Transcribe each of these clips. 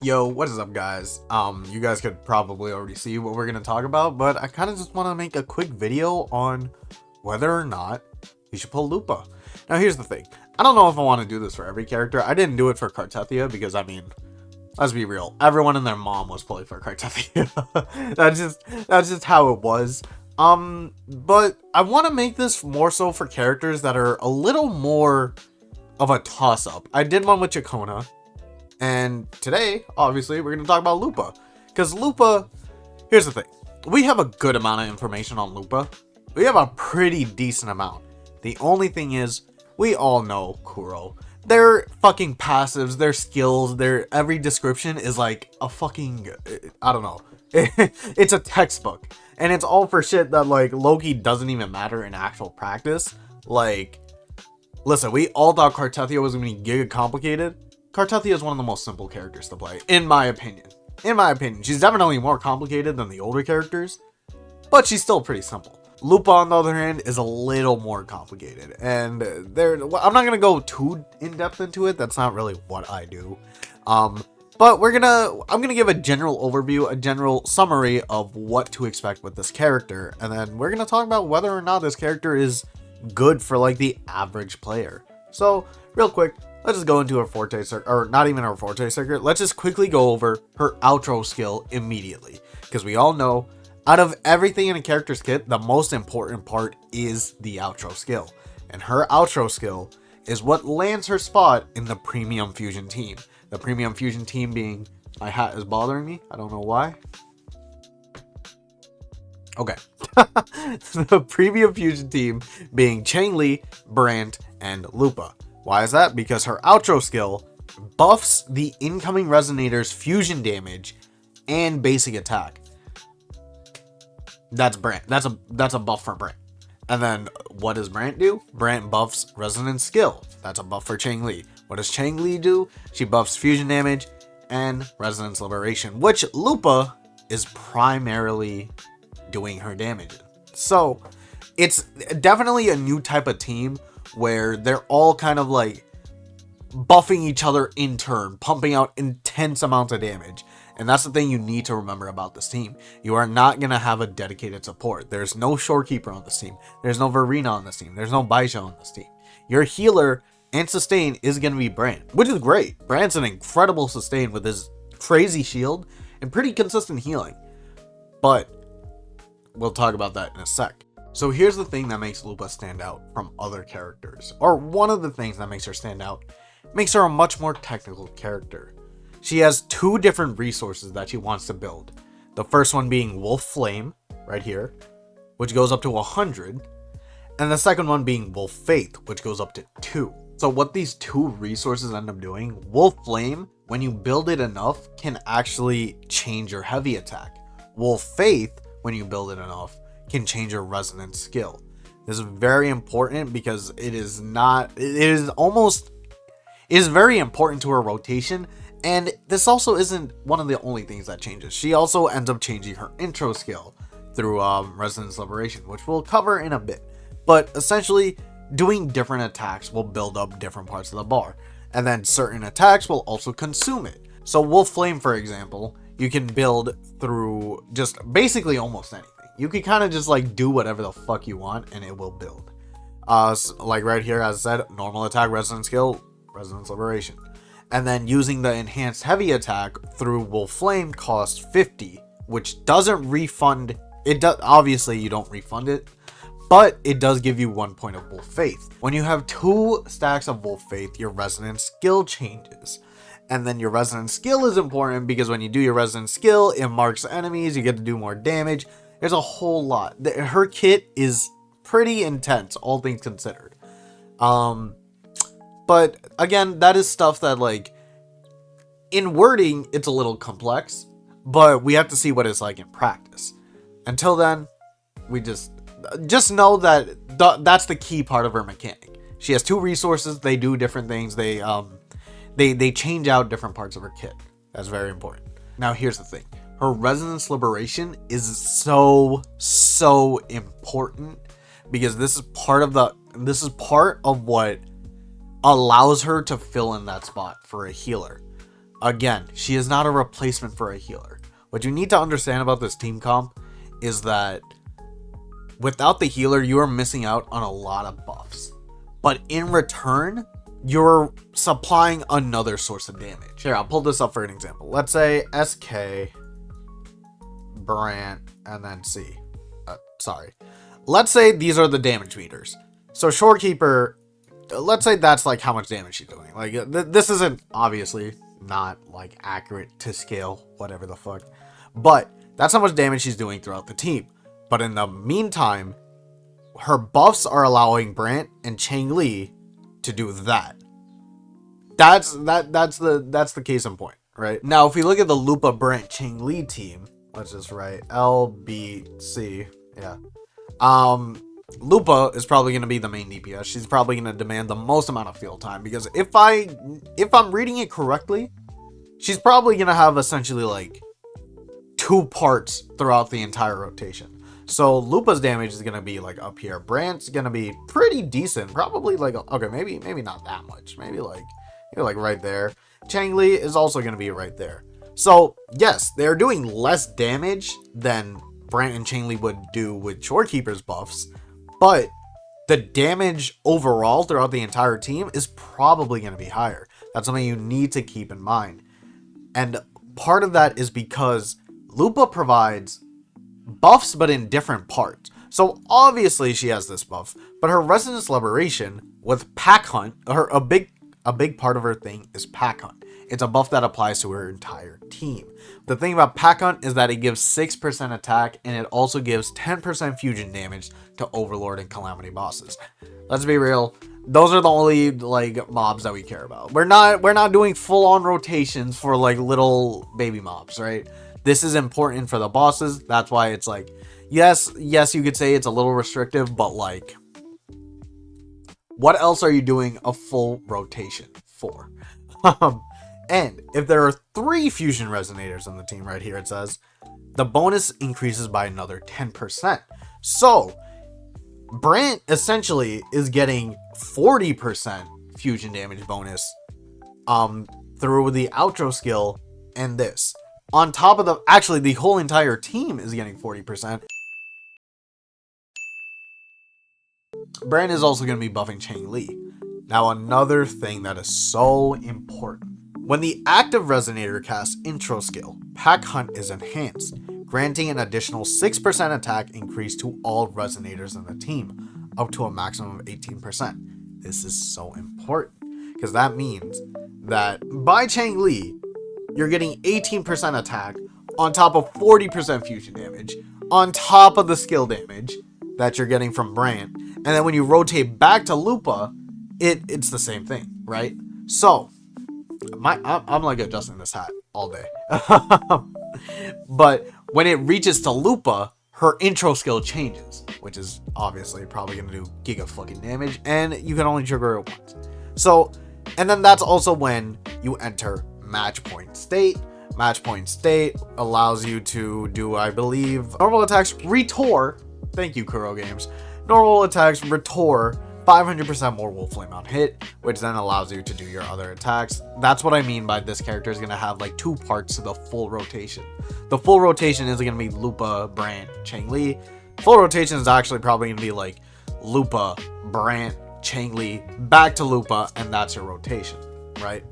Yo, what is up, guys? You guys could probably already see what we're gonna talk about, but I kind of just want to make a quick video on whether or not you should pull Lupa. Now, here's the thing. I don't know if I want to do this for every character. I didn't do it for Cartethia because, I mean, let's be real. Everyone and their mom was pulling for Cartethia. that's just how it was. But I want to make this more so for characters that are a little more of a toss-up. I did one with Chacona. And today, obviously, we're going to talk about Lupa. Because Lupa, here's the thing. We have a good amount of information on Lupa. We have a pretty decent amount. The only thing is, we all know Kuro. Their fucking passives, their skills, their every description is like a fucking, I don't know. It's a textbook. And it's all for shit that, like, low-key doesn't even matter in actual practice. Like, listen, we all thought Cartethia was going to be giga complicated. Cartethia is one of the most simple characters to play, in my opinion. In my opinion, she's definitely more complicated than the older characters, but she's still pretty simple. Lupa, on the other hand, is a little more complicated, and I'm not gonna go too in depth into it. That's not really what I do. But I'm gonna give a general overview, a general summary of what to expect with this character, and then we're gonna talk about whether or not this character is good for like the average player. So, real quick. Let's just go into her forte circuit, or not even her forte circuit. Let's just quickly go over her outro skill immediately. Because we all know, out of everything in a character's kit, the most important part is the outro skill. And her outro skill is what lands her spot in the Premium Fusion team. The Premium Fusion team being, my hat is bothering me. I don't know why. Okay. The Premium Fusion team being Changli, Brant, and Lupa. Why is that? Because her outro skill buffs the incoming Resonator's fusion damage and basic attack. That's Brant. That's a buff for Brant. And then what does Brant do? Brant buffs Resonance skill. That's a buff for Changli. What does Changli do? She buffs fusion damage and Resonance liberation, which Lupa is primarily doing her damage in. So it's definitely a new type of team where they're all kind of like buffing each other in turn, pumping out intense amounts of damage. And that's the thing you need to remember about this team. You are not going to have a dedicated support. There's no Shorekeeper on this team. There's no Verena on this team. There's no Baisha on this team. Your healer and sustain is going to be Brant, which is great. Brant's an incredible sustain with his crazy shield and pretty consistent healing. But we'll talk about that in a sec. So here's the thing that makes Lupa stand out from other characters, or one of the things that makes her stand out, makes her a much more technical character. She has two different resources that she wants to build. The first one being Wolf Flame, right here, which goes up to 100, and the second one being Wolf Faith, which goes up to 2. So what these two resources end up doing, Wolf Flame, when you build it enough, can actually change your heavy attack. Wolf Faith, when you build it enough, can change your resonance skill. This is very important because it is very important to her rotation, and this also isn't one of the only things that changes. She also ends up changing her intro skill through resonance liberation, which we'll cover in a bit. But essentially, doing different attacks will build up different parts of the bar, and then certain attacks will also consume it. So Wolf Flame, for example, you can build through just basically almost anything. You can kind of just like do whatever the fuck you want and it will build. So like right here, as I said, normal attack, resonance skill, resonance liberation. And then using the enhanced heavy attack through Wolf Flame costs 50, which doesn't refund. It does, obviously you don't refund it, but it does give you 1 point of Wolf Faith. When you have 2 stacks of Wolf Faith, your resonance skill changes. And then your resonance skill is important because when you do your resonance skill, it marks enemies, you get to do more damage. There's a whole lot. Her kit is pretty intense, all things considered. But again, that is stuff that, like, in wording, it's a little complex, but we have to see what it's like in practice. Until then, we just know that that's the key part of her mechanic. She has 2 resources. They do different things. They change out different parts of her kit. That's very important. Now, here's the thing. Her resonance liberation is so important because this is part of what allows her to fill in that spot for a healer. Again, she is not a replacement for a healer. What you need to understand about this team comp is that without the healer, you are missing out on a lot of buffs. But in return, you're supplying another source of damage. Here, I'll pull this up for an example. Let's say SK, Brant, and then C. Let's say these are the damage meters. So Shorekeeper, let's say that's like how much damage she's doing. Like this isn't obviously not like accurate to scale, whatever the fuck. But that's how much damage she's doing throughout the team. But in the meantime, her buffs are allowing Brant and Chang-Li to do that. That's the case in point, right? Now, if we look at the Lupa Brant Chang-Li team, let's just write LBC. Yeah. Lupa is probably going to be the main DPS. She's probably going to demand the most amount of field time because if I'm reading it correctly, she's probably going to have essentially like 2 parts throughout the entire rotation. So Lupa's damage is going to be like up here. Brant's going to be pretty decent. Probably like, okay, maybe not that much. Maybe like right there. Chang-Li is also going to be right there. So yes, they're doing less damage than Brant and Chang-Li would do with Shorekeeper's buffs, but the damage overall throughout the entire team is probably going to be higher. That's something you need to keep in mind. And part of that is because Lupa provides buffs, but in different parts. So obviously she has this buff, but her Resonance Liberation with Pack Hunt, a big part of her thing is Pack Hunt. It's a buff that applies to her entire team. The thing about Pack Hunt is that it gives 6% attack, and it also gives 10% fusion damage to Overlord and Calamity bosses. Let's be real, those are the only like mobs that we care about. We're not doing full-on rotations for like little baby mobs, right? This is important for the bosses. That's why it's like, yes, you could say it's a little restrictive, but like, what else are you doing a full rotation for? And if there are 3 fusion resonators on the team right here, it says the bonus increases by another 10%. So Brant essentially is getting 40% fusion damage bonus through the outro skill and this. On top of the whole entire team is getting 40%. Brant is also going to be buffing Chang-Li. Now, another thing that is so important. When the active resonator casts intro skill, Pack Hunt is enhanced, granting an additional 6% attack increase to all resonators in the team, up to a maximum of 18%. This is so important, because that means that by Chang-Li, you're getting 18% attack, on top of 40% fusion damage, on top of the skill damage that you're getting from Brant, and then when you rotate back to Lupa, it's the same thing, right? So, I'm like adjusting this hat all day. But when it reaches to Lupa, her intro skill changes, which is obviously probably going to do giga fucking damage, and you can only trigger it once. So, and then that's also when you enter match point state. Match point state allows you to do, I believe, normal attacks Retour. Thank you, Kuro Games. Normal attacks Retour 500% more Wolf Flame on hit, which then allows you to do your other attacks. That's what I mean by this character is going to have like 2 parts to the full rotation. The full rotation is going to be Lupa, Brant, Chang-Li. Full rotation is actually probably going to be like Lupa, Brant, Chang-Li, back to Lupa, and that's your rotation, right?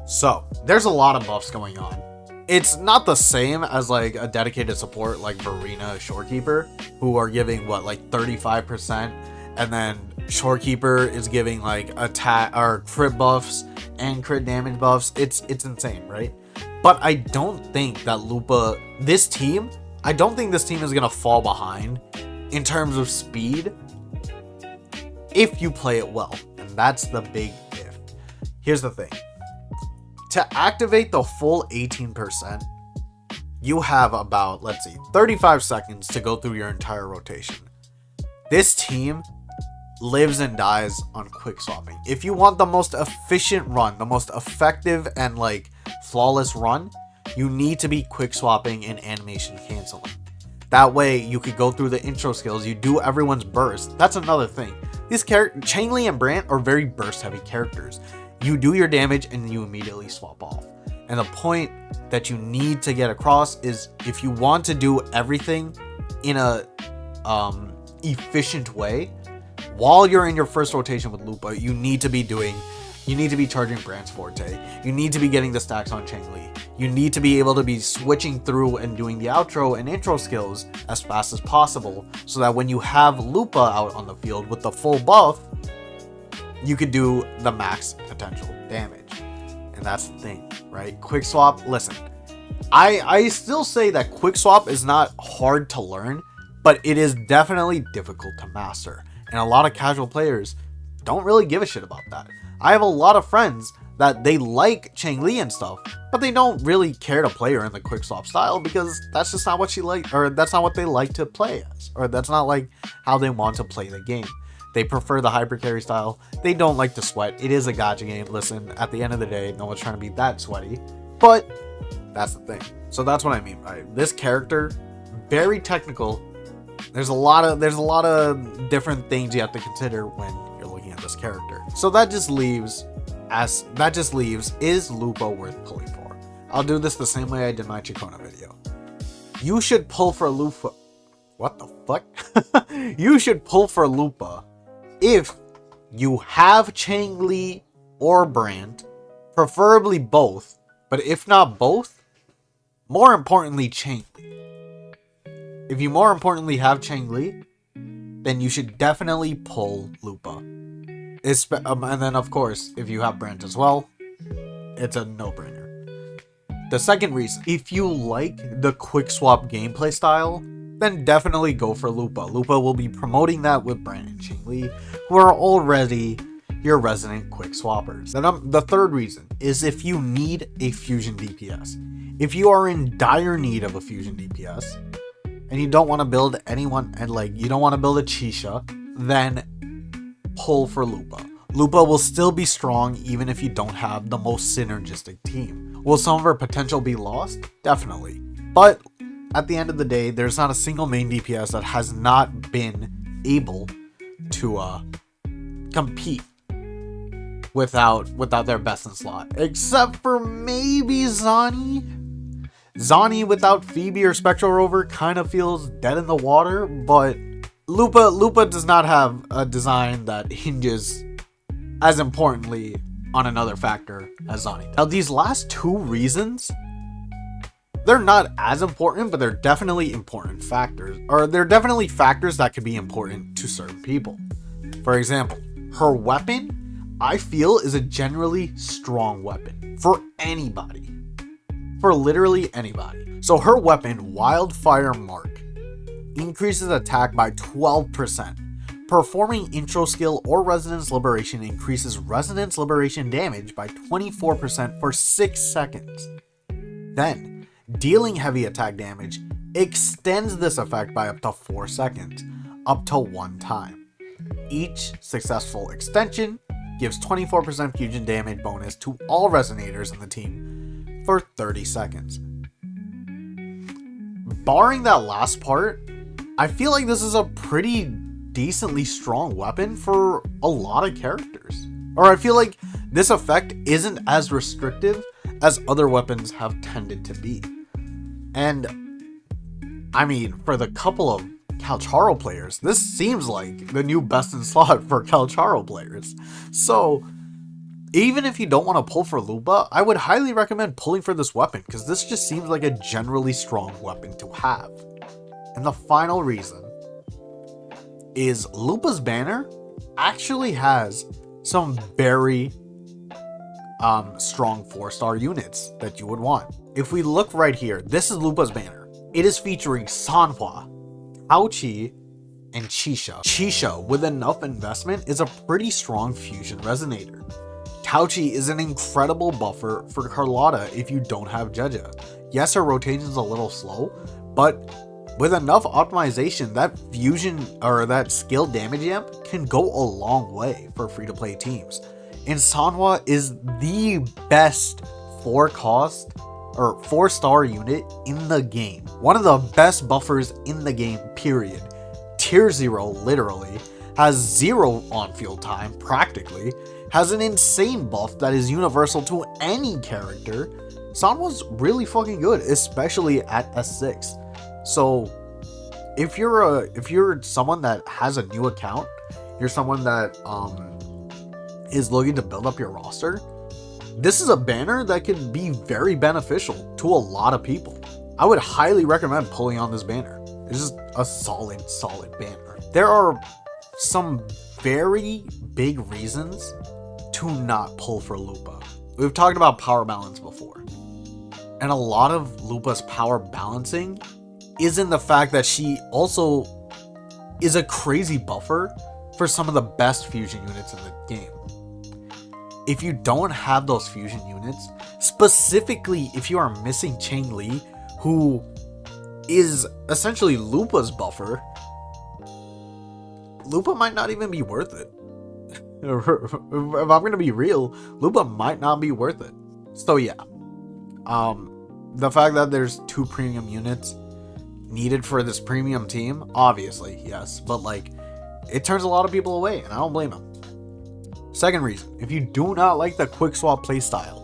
So, there's a lot of buffs going on. It's not the same as like a dedicated support like Verena Shorekeeper, who are giving what, like 35%, and then Shorekeeper is giving like attack or crit buffs and crit damage buffs. It's insane, right? But I don't think that Lupa, this team is gonna fall behind in terms of speed if you play it well, and that's the big if. Here's the thing. To activate the full 18%, you have about, let's see, 35 seconds to go through your entire rotation. This team lives and dies on quick swapping. If you want the most efficient run, the most effective and like flawless run, you need to be quick swapping and animation canceling. That way you could go through the intro skills, you do everyone's burst. That's another thing. These Chang-Li and Brant are very burst heavy characters. You do your damage and you immediately swap off. And the point that you need to get across is if you want to do everything in a efficient way, while you're in your first rotation with Lupa, you need to be charging Brand's Forte. You need to be getting the stacks on Changli. You need to be able to be switching through and doing the outro and intro skills as fast as possible, so that when you have Lupa out on the field with the full buff, you could do the max potential damage. And that's the thing, right? Quick swap, listen, I still say that quick swap is not hard to learn, but it is definitely difficult to master. And a lot of casual players don't really give a shit about that. I have a lot of friends that they like Changli and stuff, but they don't really care to play her in the quick swap style because that's just not what she like, or that's not what they like to play as, or that's not like how they want to play the game. They prefer the hyper carry style. They don't like to sweat. It is a gacha game. Listen, at the end of the day, no one's trying to be that sweaty, but that's the thing. So that's what I mean by this character. Very technical. There's a lot of different things you have to consider when you're looking at this character. So that just leaves, is Lupa worth pulling for? I'll do this the same way I did my Chikona video. You should pull for Lupa. What the fuck? You should pull for Lupa if you have Changli or Brand, preferably both, but if not both, more importantly Changli. If you more importantly have Changli, then you should definitely pull Lupa. And then of course, if you have Brand as well, it's a no-brainer. The second reason, if you like the quick swap gameplay style, then definitely go for Lupa. Lupa will be promoting that with Brand and Changli, who are already your resident quick swappers. Then the third reason is if you need a fusion DPS. If you are in dire need of a fusion DPS, and you don't want to build anyone, and like you don't want to build a Chisha, then pull for Lupa. Lupa will still be strong even if you don't have the most synergistic team. Will some of her potential be lost? Definitely. But at the end of the day, there's not a single main DPS that has not been able to compete without their best in slot, except for maybe Zani. Zani without Phoebe or Spectral Rover kind of feels dead in the water, but Lupa does not have a design that hinges as importantly on another factor as Zani. Now these last two reasons, they're not as important, but they're definitely important factors, or they're definitely factors that could be important to certain people. For example, her weapon, I feel, is a generally strong weapon for anybody. For literally anybody. So her weapon, Wildfire Mark, increases attack by 12%. Performing intro skill or resonance liberation increases resonance liberation damage by 24% for 6 seconds. Then, dealing heavy attack damage extends this effect by up to 4 seconds, up to 1 time. Each successful extension gives 24% fusion damage bonus to all resonators in the team for 30 seconds. Barring that last part, I feel like this is a pretty decently strong weapon for a lot of characters. Or I feel like this effect isn't as restrictive as other weapons have tended to be. And I mean, for the couple of Calcharo players, this seems like the new best in slot for Calcharo players. So even if you don't want to pull for Lupa, I would highly recommend pulling for this weapon because this just seems like a generally strong weapon to have. And the final reason is Lupa's banner actually has some very strong 4-star units that you would want. If we look right here, this is Lupa's banner. It is featuring Sanhua, Taochi, and Chisha. Chisha, with enough investment, is a pretty strong fusion resonator. Taochi is an incredible buffer for Carlotta if you don't have Jeja. Yes, her rotation is a little slow, but with enough optimization, that fusion or that skill damage amp can go a long way for free-to-play teams. And Sanhua is the best 4-star unit in the game. One of the best buffers in the game, period. Tier 0 literally has 0 on-field time, practically, has an insane buff that is universal to any character. Sanwa's really fucking good, especially at S6. So if you're someone that has a new account, you're someone that is looking to build up your roster, this is a banner that can be very beneficial to a lot of people. I would highly recommend pulling on this banner. It's just a solid banner. There are some very big reasons to not pull for Lupa. We've talked about power balance before. And a lot of Lupa's power balancing is in the fact that she also is a crazy buffer for some of the best fusion units in the game. If you don't have those fusion units, specifically if you are missing Chang-Li, who is essentially Lupa's buffer, Lupa might not even be worth it. If I'm gonna be real, Lupa might not be worth it. So yeah, the fact that there's 2 premium units needed for this premium team, obviously yes, but like, it turns a lot of people away, and I don't blame them. Second reason, if you do not like the quick swap playstyle,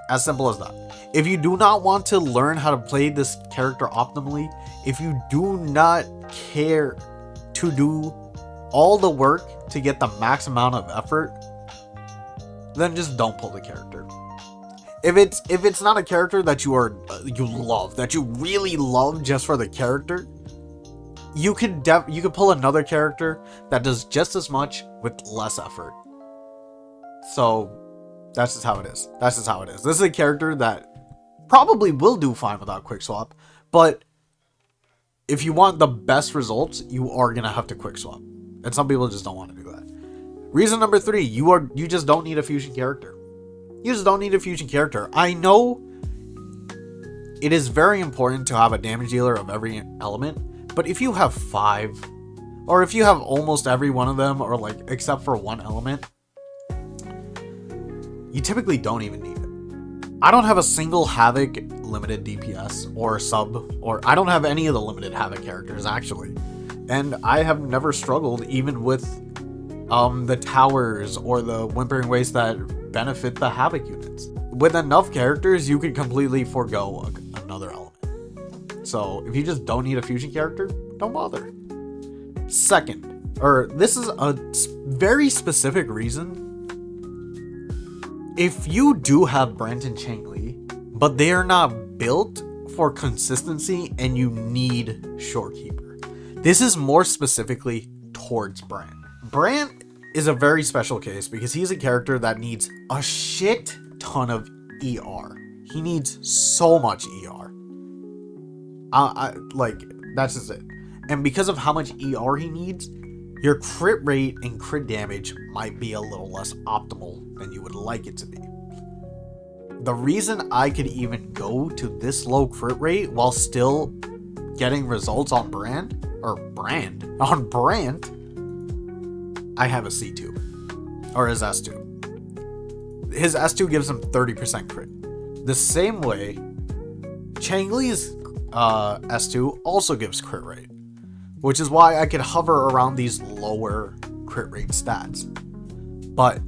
as simple as that. If you do not want to learn how to play this character optimally, if you do not care to do all the work to get the max amount of effort, then just don't pull the character. If it's not a character that you love, that you really love just for the character, you could pull another character that does just as much with less effort. So that's just how it is. That's just how it is. This is a character that probably will do fine without quick swap, but if you want the best results, you are gonna have to quick swap, and some people just don't want to do that. Reason number 3, you just don't need a fusion character. You just don't need a fusion character. I know it is very important to have a damage dealer of every element, but if you have 5, or if you have almost every one of them, or like except for one element, you typically don't even need it. I don't have a single Havoc limited DPS or sub, or I don't have any of the limited Havoc characters actually, and I have never struggled even with the towers or the Whimpering Waste that benefit the Havoc units. With enough characters, you could completely forego another element. So if you just don't need a fusion character, don't bother. Second, or this is a very specific reason. If you do have Brent and Chang-Li, but they are not built for consistency and you need Shorekeeper, this is more specifically towards Brent. Brent is a very special case because he's a character that needs a shit ton of ER. He needs so much ER. Like, that's just it. And because of how much ER he needs, your crit rate and crit damage might be a little less optimal than you would like it to be. The reason I could even go to this low crit rate while still getting results on Brand, I have a C2, or his S2. His S2 gives him 30% crit. The same way, Chang-Li's S2 also gives crit rate, which is why I could hover around these lower crit rate stats. But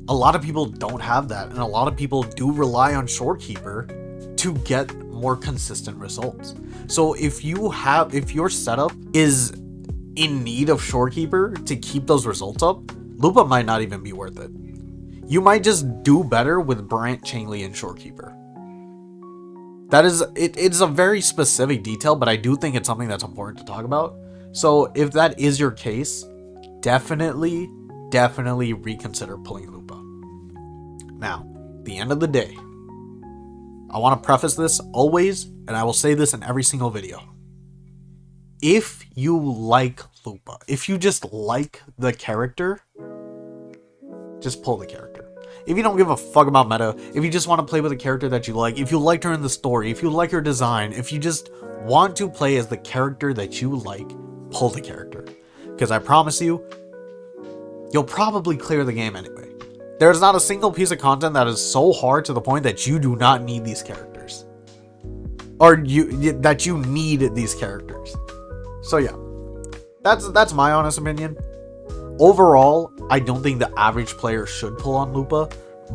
a lot of people don't have that, and a lot of people do rely on Shorekeeper to get more consistent results. So if your setup is in need of Shorekeeper to keep those results up, Lupa might not even be worth it. You might just do better with Brant, Chang-Li, and Shorekeeper. That is, it's a very specific detail, but I do think it's something that's important to talk about. So if that is your case, definitely reconsider pulling Lupa. Now, at the end of the day, I want to preface this always, and I will say this in every single video. If you like Lupa, if you just like the character, just pull the character. If you don't give a fuck about meta, if you just want to play with a character that you like, if you liked her in the story, if you like her design, if you just want to play as the character that you like, pull the character. Because I promise you, you'll probably clear the game anyway. There's not a single piece of content that is so hard to the point that you do not need these characters. Or that you need these characters. So yeah, that's my honest opinion. Overall, I don't think the average player should pull on Lupa,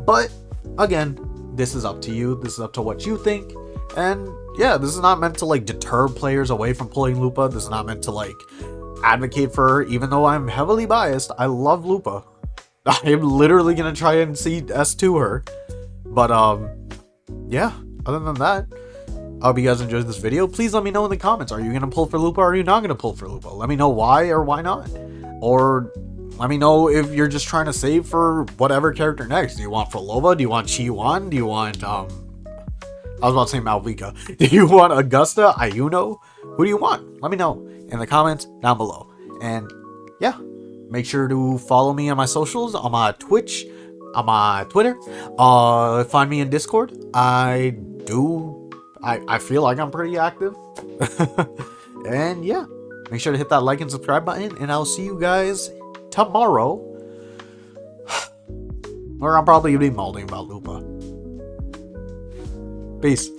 but again, this is up to you. This is up to what you think. And yeah, this is not meant to like deter players away from pulling Lupa. This is not meant to like advocate for her, even though I'm heavily biased. I love Lupa. I am literally gonna try and see S2 her. But yeah, other than that, I hope you guys enjoyed this video. Please let me know in the comments. Are you gonna pull for Lupa or are you not gonna pull for Lupa? Let me know why or why not. Or let me know if you're just trying to save for whatever character next. Do you want Frolova? Do you want Chi-Wan? Do you want I was about to say Malvika. Do you want Augusta? Ayuno? Who do you want? Let me know in the comments down below. And yeah, make sure to follow me on my socials, on my Twitch, on my Twitter. Find me in Discord. I feel like I'm pretty active. And yeah, make sure to hit that like and subscribe button. And I'll see you guys tomorrow. Where I'm probably going to be molding about Lupa. Peace.